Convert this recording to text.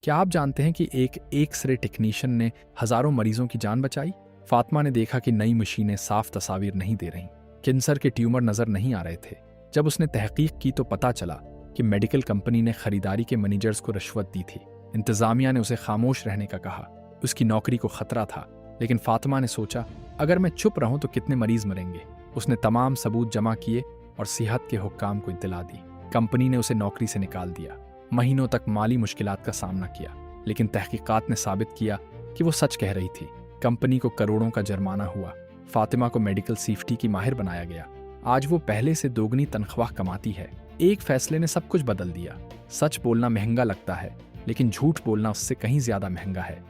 क्या आप जानते हैं कि एक एक्स-रे टेक्नीशियन ने हजारों मरीजों की जान बचाई? फातिमा ने देखा कि नई मशीनें साफ तस्वीर नहीं दे रहीं, कैंसर के ट्यूमर नजर नहीं आ रहे थे। जब उसने तहकीक की तो पता चला कि मेडिकल कंपनी ने खरीदारी के मैनेजर्स को रिश्वत दी थी। इंतजामिया ने उसे खामोश रहने का कहा। उसकी नौकरी को खतरा था, लेकिन फातिमा ने सोचा, अगर मैं चुप रहूं तो कितने मरीज मरेंगे। उसने तमाम सबूत जमा किए और सेहत के हुक्काम को इत्तला दी। कंपनी ने उसे नौकरी से निकाल दिया। महीनों तक माली मुश्किलात का सामना किया, लेकिन तहकीकात ने साबित किया कि वो सच कह रही थी। कंपनी को करोड़ों का जुर्माना हुआ। फातिमा को मेडिकल सेफ्टी की माहिर बनाया गया। आज वो पहले से दोगुनी तनख्वाह कमाती है। एक फैसले ने सब कुछ बदल दिया। सच बोलना महंगा लगता है, लेकिन झूठ बोलना उससे कहीं ज्यादा महंगा है।